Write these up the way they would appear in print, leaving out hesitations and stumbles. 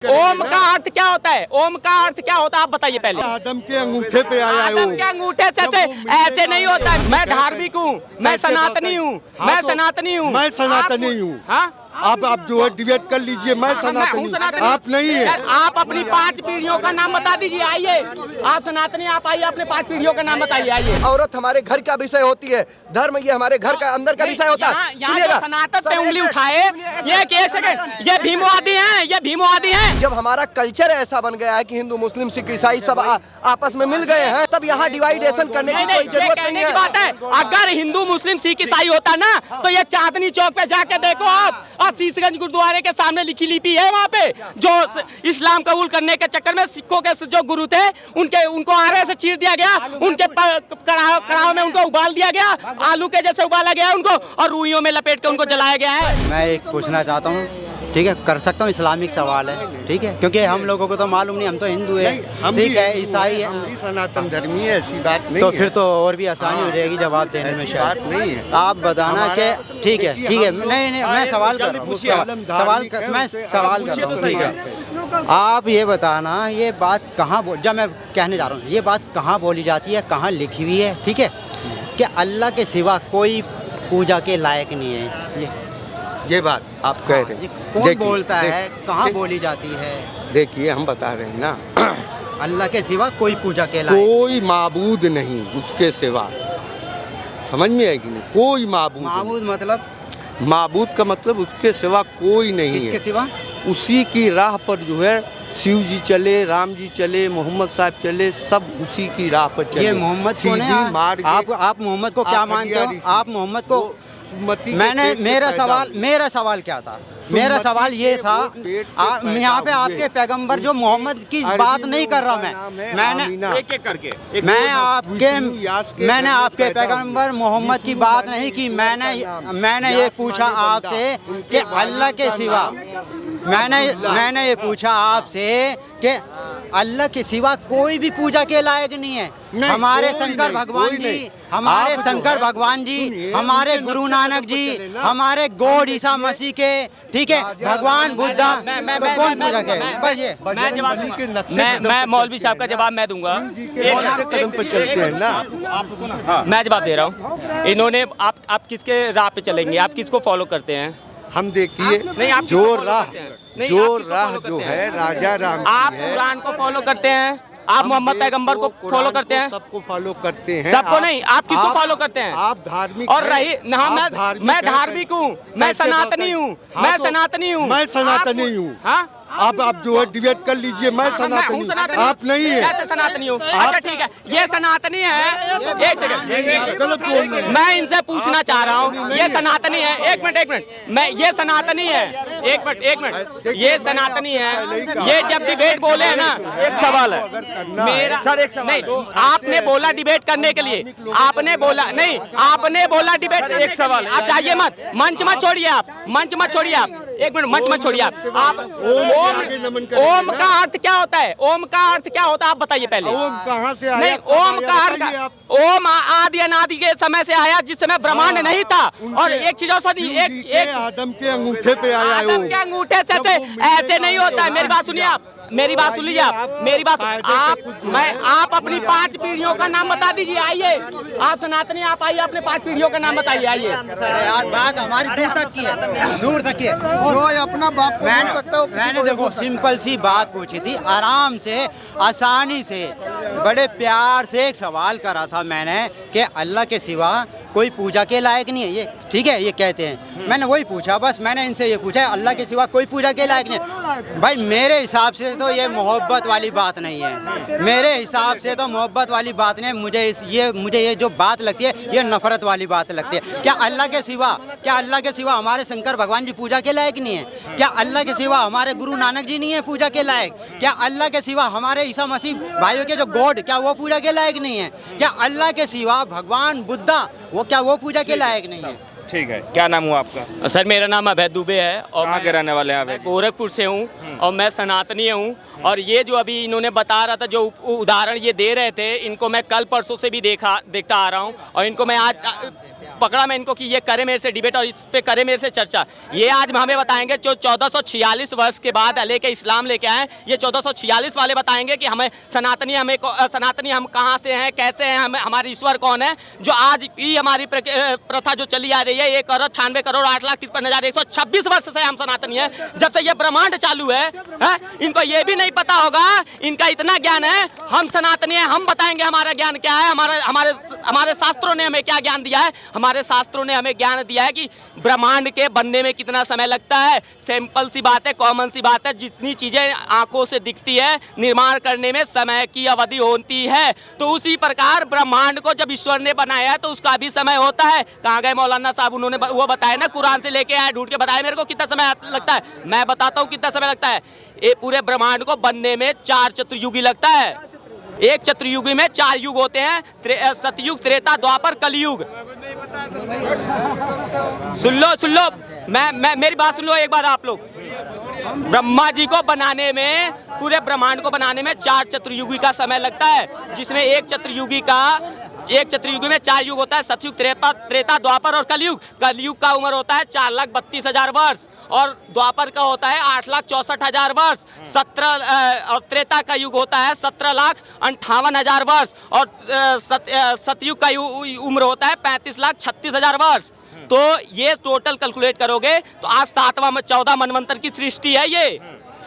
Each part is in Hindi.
ओम का अर्थ क्या होता है? ओम का अर्थ क्या होता है आप बताइए पहले। आदम के अंगूठे पे आया है। आदम के अंगूठे से ऐसे नहीं होता है। मैं धार्मिक हूँ, मैं सनातनी हूँ, मैं सनातनी हूँ, मैं सनातनी हूँ। हाँ आप जो है डिबेट कर लीजिए। मैं सनातनी हूँ, आप नहीं है। आप अपनी 5 पीढ़ियों का नाम बता दीजिए। आइए, आप सनातनी, आप आइए, अपने 5 पीढ़ियों का नाम बताइए। आइए। औरत हमारे घर का विषय होती है, धर्म ये हमारे घर का अंदर का विषय होता है। यहाँ जो सनातन पे उंगली उठाए, ये एक सेकंड, ये भीमवादी हैं, ये भीमवादी हैं। जब हमारा कल्चर ऐसा बन गया है कि हिंदू मुस्लिम सिख ईसाई सब आपस में मिल गए हैं, तब यहाँ डिवाइडेशन करने की कोई जरूरत नहीं है। बात है, अगर हिंदू मुस्लिम सिख ईसाई होता ना, तो ये चांदनी चौक पे जाके देखो आप, और शीशगंज गुरुद्वारे के सामने लिखी लिपि है वहाँ पे, जो इस्लाम कबूल करने के चक्कर में सिखों के जो गुरु थे उनको आरे से चीर दिया गया, उनके कड़ाह में उनको उबाल दिया गया, आलू के जैसे उबाला गया उनको, और रुइयों में लपेट के उनको जलाया गया है। मैं एक पूछना चाहता हूँ, ठीक है, कर सकता हूँ, इस्लामिक सवाल है, ठीक है, क्योंकि हम लोगों को तो मालूम नहीं, हम तो हिंदू है, सिख है, ईसाई है, सनातन धर्मी है, ऐसी बात नहीं तो है। फिर तो और भी आसानी हो जाएगी जवाब देने में। शायद नहीं है। आप बताना कि ठीक है, नहीं, मैं सवाल कर रहा हूँ, मैं सवाल कर रहा हूँ, ठीक है। आप ये बताना, ये बात कहाँ जब मैं कहने जा रहा हूँ, ये बात कहाँ बोली जाती है, कहाँ लिखी हुई है, ठीक है, कि अल्लाह के सिवा कोई पूजा के लायक नहीं है। ये बात आप कह रहे हैं, कौन बोलता है, कहाँ बोली जाती है? देखिए हम बता रहे हैं ना, अल्लाह के सिवा कोई पूजा के लायक, कोई माबूद नहीं उसके सिवा। समझ में आएगी नहीं, कोई माबूद मतलब माबूद का मतलब उसके सिवा कोई नहीं है। किसके सिवा? उसी की राह पर जो है शिव जी चले, राम जी चले, मोहम्मद साहब चले, सब उसी की राह पर चले। ये मोहम्मद कौन है? आप मोहम्मद को क्या मानते हो? आप मोहम्मद को मेरा सवाल क्या था? मेरा सवाल ये था, यहाँ पे आपके पैगंबर जो मोहम्मद की बात नहीं कर रहा मैंने आपके पैगंबर मोहम्मद की बात नहीं की। मैंने ये पूछा आपसे कि अल्लाह के सिवा, मैंने ये पूछा आपसे कि अल्लाह के सिवा कोई भी पूजा के लायक नहीं है। हमारे शंकर भगवान जी, हमारे गुरु नानक जी, हमारे गॉड ईसा मसीह के, ठीक है, भगवान बुद्धा, कौन पूजा के? मैं जवाब दूंगा, मैं मौलवी साहब का जवाब मैं दूंगा। कदम पर चलते हैं ना। मैं जवाब दे रहा हूँ। इन्होंने आप किसके राह पे चलेंगे? आप किसको फॉलो करते हैं? हम देखिए, जो राह जो है राजा राम की आप है। कुरान को फॉलो करते हैं, आप मोहम्मद पैगंबर को फॉलो करते हैं, सबको फॉलो करते हैं। सबको नहीं, आप किसको फॉलो करते हैं? आप धार्मिक और रही मैं धार्मिक हूँ, मैं सनातनी हूँ, मैं सनातनी हूँ, मैं सनातनी हूँ। हाँ, आप जो है डिबेट कर लीजिए। मैं सनातनी हूँ, आप नहीं है। ऐसे सनातनी हूँ। अच्छा ठीक है, ये सनातनी है। एक सेकंड, मैं इनसे पूछना चाह रहा हूँ, ये सनातनी है। एक मिनट, मैं ये सनातनी है। एक मिनट, ये सनातनी है। ये जब डिबेट बोले है ना, एक सवाल है मेरा सर, एक सवाल नहीं, आपने बोला डिबेट करने के लिए, आपने बोला नहीं, आपने बोला डिबेट, एक सवाल। आप जाइए मत, मंच मत छोड़िए, आप एक मिनट, मंच मत छोड़िए आप। ओम का अर्थ क्या होता है? ओम का अर्थ क्या होता है आप बताइए पहले। ओम कहाँ से आया? नहीं, ओम का अर्थ, ओम आदि अनादि के समय से आया, जिस समय ब्रह्मांड नहीं था। और एक चीज और सदी, एक आदम के अंगूठे पे आया है। आदम के अंगूठे से ऐसे नहीं होता है। मेरी बात सुनिए आप, मेरी बात सुन लीजिए आप, मेरी बात आप अपनी 5 पीढ़ियों का नाम बता दीजिए। आइए, आप सनातनी, आप आइए, अपने 5 पीढ़ियों का नाम बताइए। आइए यार, बात हमारी दूर तक की है, अपना बाप मैंने देखो सिंपल सी बात पूछी थी, आराम से, आसानी से, बड़े प्यार से एक सवाल करा था मैंने कि अल्लाह के सिवा कोई पूजा के लायक नहीं है। ये ठीक है, ये कहते हैं, मैंने वही पूछा, बस मैंने इनसे ये पूछा है, अल्लाह के सिवा कोई पूजा के लायक नहीं है। भाई मेरे हिसाब से तो ये मोहब्बत वाली बात नहीं है, मेरे हिसाब से तो मोहब्बत वाली बात नहीं है। मुझे ये जो बात लगती है, ये नफरत वाली बात लगती है। क्या अल्लाह के सिवा हमारे शंकर भगवान जी पूजा के लायक नहीं है? क्या अल्लाह के सिवा हमारे गुरु नानक जी नहीं है पूजा के लायक? क्या अल्लाह के सिवा हमारे ईसा मसीह भाइयों के जो गॉड, क्या वो पूजा के लायक नहीं है? क्या अल्लाह के सिवा भगवान बुद्धा, वो पूजा के लायक नहीं है? ठीक है, क्या नाम हुआ आपका? सर, मेरा नाम अभय दुबे है और कहाँ के रहने वाले हैं? मैं गोरखपुर से हूँ और मैं सनातनी हूँ। और ये जो अभी इन्होंने बता रहा था, जो उदाहरण ये दे रहे थे, इनको मैं कल परसों से भी देखता आ रहा हूँ, और इनको मैं आज पकड़ा मैं इनको कि ये करे मेरे से डिबेट और इस पे करे मेरे से चर्चा। ये आज हमें बताएंगे जो 1446 वर्ष के बाद लेके इस्लाम लेके आए, ये 1446 वाले बताएंगे कि हमें सनातनी हम कहाँ से हैं, कैसे हैं, हमें हमारे ईश्वर कौन है। जो आज भी हमारी प्रथा जो चली आ रही है 1,98,08,53,126 वर्ष से हम सनातनी हैं, जब से ये ब्रह्मांड चालू है। इनको ये भी नहीं पता होगा, इनका इतना ज्ञान है, हम सनातनी हैं, हम बताएंगे हमारा ज्ञान क्या है, हमारे शास्त्रों ने हमें क्या ज्ञान दिया है। हमारे शास्त्रों ने हमें ज्ञान दिया है कि ब्रह्मांड के बनने में कितना समय लगता है। सिंपल सी बात है, कॉमन सी बात है, जितनी चीजें आंखों से दिखती है निर्माण करने में समय की अवधि होती है, तो उसी प्रकार ब्रह्मांड को जब ईश्वर ने बनाया तो उसका भी समय होता है। कहाँ गए मौलाना साहब, उन्होंने वो बताया ना, कुरान से लेके आए, ढूंढ के बताया मेरे को कितना समय लगता है। मैं बताता हूँ कितना समय लगता है। ये पूरे ब्रह्मांड को बनने में 4 चतुर्युगी लगता है। एक चतुर्युगी में 4 युग होते हैं, सतयुग, त्रेता, द्वापर, कलयुग। सुन लो, मैं मेरी बात सुन लो एक बार आप लोग। ब्रह्मा जी को बनाने में, पूरे ब्रह्मांड को बनाने में 4 चतुर्युगी का समय लगता है, जिसमें एक चतुर्युगी में 4 युग होता है, सतयुग, त्रेता, द्वापर और कलयुग। कलयुग का उम्र होता है 4,32,000 वर्ष और द्वापर का होता है 8,64,000 वर्ष। और त्रेता का युग होता है 17,58,000 वर्ष और सतयुग का उम्र होता है 35,36,000 वर्ष। तो ये टोटल कैलकुलेट करोगे तो आज 14वां मनवंतर की सृष्टि है ये,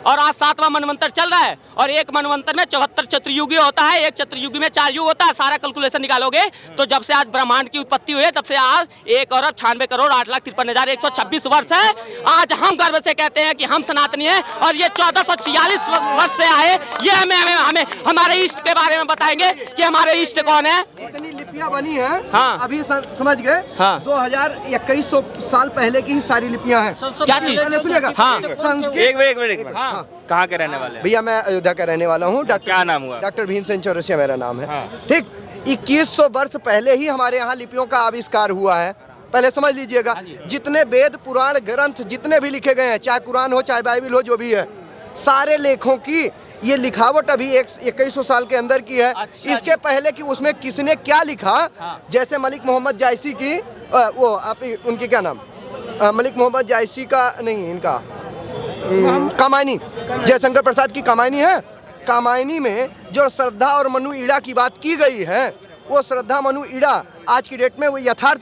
और आज 7वां मनवंतर चल रहा है, और एक मनवंतर में 74 चतुर्युगी होता है, एक चतुर्युगी में 4 युग होता है। सारा कैलकुलेशन निकालोगे तो जब से आज ब्रह्मांड की उत्पत्ति हुई है तब से आज 1,98,08,53,126 वर्ष है। आज हम गर्व से कहते हैं कि हम सनातनी हैं, और ये 1446 वर्ष से आए। ये हमें हमारे इष्ट के बारे में बताएंगे कि हमारे इष्ट कौन है। इतनी लिपियां बनी हैं, हाँ। अभी समझ गए, हाँ। 2100 साल पहले की ही सारी लिपियां हैं। क्या चीज? सुनिएगा, हाँ। संस्कृत। एक मिनट। कहाँ के रहने वाले हैं? भैया मैं अयोध्या का रहने वाला हूँ। क्या नाम हुआ? डॉक्टर भीमसेन चौरसिया मेरा नाम है। हाँ। ठीक, 2100 वर्ष पहले ही हमारे यहाँ लिपियों का आविष्कार हुआ है। पहले समझ लीजिएगा, जितने वेद पुराण ग्रंथ जितने भी लिखे गए हैं, चाहे कुरान हो चाहे बाइबल हो, जो भी है, सारे लेखों की ये लिखावट अभी 2100 साल के अंदर की है। अच्छा, इसके पहले कि उसमें किसने क्या लिखा, जैसे मलिक मोहम्मद जायसी की वो आप उनकी क्या नाम, मलिक मोहम्मद जायसी का नहीं, इनका कामायनी, जयशंकर प्रसाद की कामायनी है। कामायनी में जो श्रद्धा और मनु ईड़ा की बात की गई है, वो श्रद्धा मनु ईड़ा आज की डेट में वो यथार्थ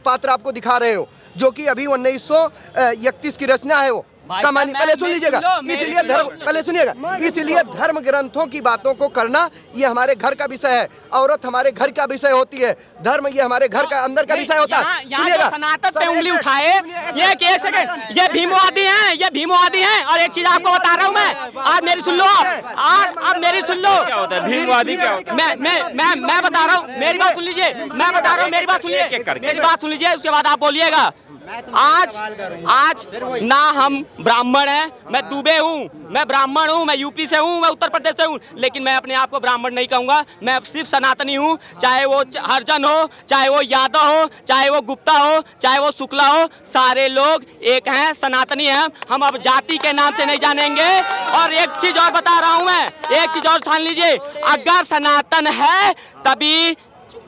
पात्र आपको दिखा रहे हो, जो कि अभी 1931 की रचना है वो कमानी। पहले सुन लीजिएगा, इसलिए धर्म, पहले सुनिएगा, इसलिए धर्म ग्रंथों की बातों को करना ये हमारे घर का विषय है। औरत हमारे घर का विषय होती है, धर्म ये हमारे घर का अंदर का विषय होता है। सुनिएगा, सनातन पे उंगली उठाए, ये एक सेकंड, ये भीमवादी हैं, और एक चीज आपको बता रहा हूँ मैं, आज मेरी सुन लो, आज मेरी सुन लो। क्या होता है भीमवादी? क्या होता है? मैं बता रहा हूँ, मेरी बात सुन लीजिए, मैं बता रहा हूँ, मेरी बात सुनिए, मेरी बात सुन लीजिए, उसके बाद आप बोलिएगा। आज ना हम ब्राह्मण हैं, मैं दुबे हूँ, मैं ब्राह्मण हूँ, मैं यूपी से हूँ, मैं उत्तर प्रदेश से हूँ, लेकिन मैं अपने आप को ब्राह्मण नहीं कहूँगा। मैं सिर्फ सनातनी हूँ, चाहे वो हरिजन हो, चाहे वो यादव हो, चाहे वो गुप्ता हो, चाहे वो शुक्ला हो, सारे लोग एक हैं, सनातनी हैं। हम अब जाति के नाम से नहीं जानेंगे। और एक चीज और बता रहा हूँ मैं, एक चीज और ध्यान लीजिए, अगर सनातन है तभी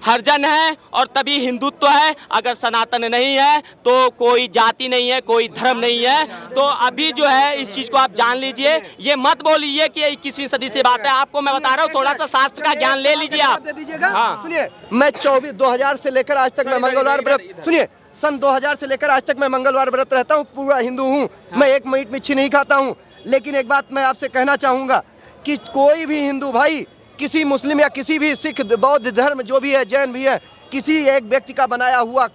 हरिजन है और तभी हिंदुत्व है। अगर सनातन नहीं है तो कोई जाति नहीं है, कोई धर्म नहीं है। तो अभी जो है इस चीज को आप जान लीजिए, ये मत बोलिए कि 21वीं सदी से बात है। आपको मैं बता रहा हूँ, थोड़ा सा शास्त्र का ज्ञान ले लीजिए आप। दे दीजिएगा। हाँ। सुनिए, मैं 2000 से लेकर आज तक मैं मंगलवार व्रत, सुनिए, सन 2000 से लेकर आज तक मैं मंगलवार व्रत रहता हूँ, पूरा हिंदू हूँ। मैं एक मीट मच्छी नहीं खाता हूँ। लेकिन एक बात मैं आपसे कहना चाहूँगा कि कोई भी हिंदू भाई किसी मुस्लिम या किसी भी सिख, बौद्ध धर्म जो भी है, जैन भी है, किसी एक व्यक्ति का बनाया हुआ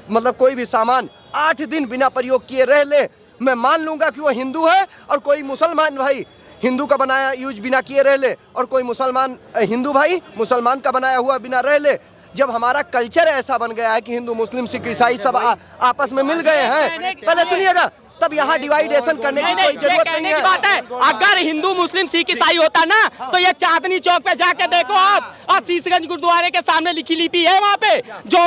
मतलब कोई भी सामान 8 दिन बिना प्रयोग किए रह ले, मैं मान लूंगा कि वो हिंदू है। और कोई मुसलमान भाई हिंदू का बनाया यूज बिना किए रह ले, और कोई मुसलमान हिंदू भाई मुसलमान का बनाया हुआ बिना रह ले। जब हमारा कल्चर ऐसा बन गया है कि हिंदू मुस्लिम सिख ईसाई सब आपस में मिल गए हैं, पहले सुनिएगा, तब यहाँ डिवाइडेशन करने की कोई जरूरत नहीं कहने की बात है। है। अगर हिंदू मुस्लिम सिख ईसाई होता ना तो ये चांदनी चौक पे जाके देखो आप, और शीशगंज गुरुद्वारे के सामने लिखी लिपि है वहाँ पे, जो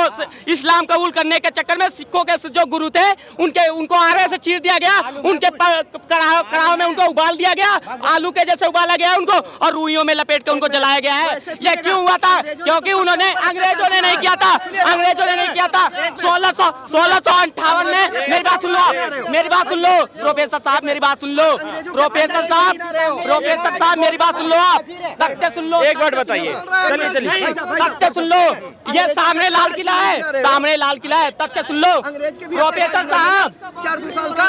इस्लाम कबूल करने के चक्कर में सिखों के जो गुरु थे उनको आरे से चीर दिया गया, उनके कड़ाव में उनको उबाल दिया गया, आलू के जैसे उबाला गया उनको, और रुइयों में लपेट के उनको जलाया गया है। ये क्यों हुआ था? क्योंकि उन्होंने, अंग्रेजों ने नहीं किया था, अंग्रेजों ने नहीं किया था। 1658 में, मेरी बात सुन लो, मेरी बात सुन लो प्रोफेसर साहब, मेरी बात सुन लो प्रोफेसर साहब, मेरी बात सुन लो, आप तख्ते सुन लो, एक वर्ड बताइए, चलिए चलिए, तख्ते सुन लो, ये सामने लाल किला है, सामने लाल किला है, तख्ते सुन लो प्रोफेसर साहब,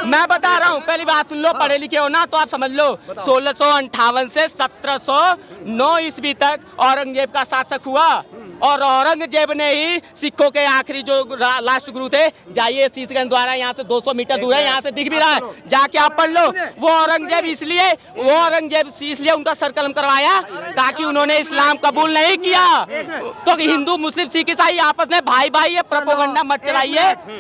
मैं बता रहा हूँ, पहली बात सुन लो, पढ़े लिखे हो ना तो आप समझ लो। 1658 से 1709 ईस्वी तक औरंगजेब का शासक हुआ, और औरंगजेब ने ही सिखों के आखिरी जो लास्ट गुरु थे, जाइए शीशगंज द्वारा यहाँ से 200 मीटर दूर है, यहाँ से दिख भी रहा है, जाके आप पढ़ लो। वो औरंगजेब इसलिए उनका सर कलम करवाया ताकि उन्होंने इस्लाम कबूल नहीं किया। तो हिंदू मुस्लिम सिख ईसाई आपस में भाई भाई, ये प्रोपेगेंडा मत चलाइए।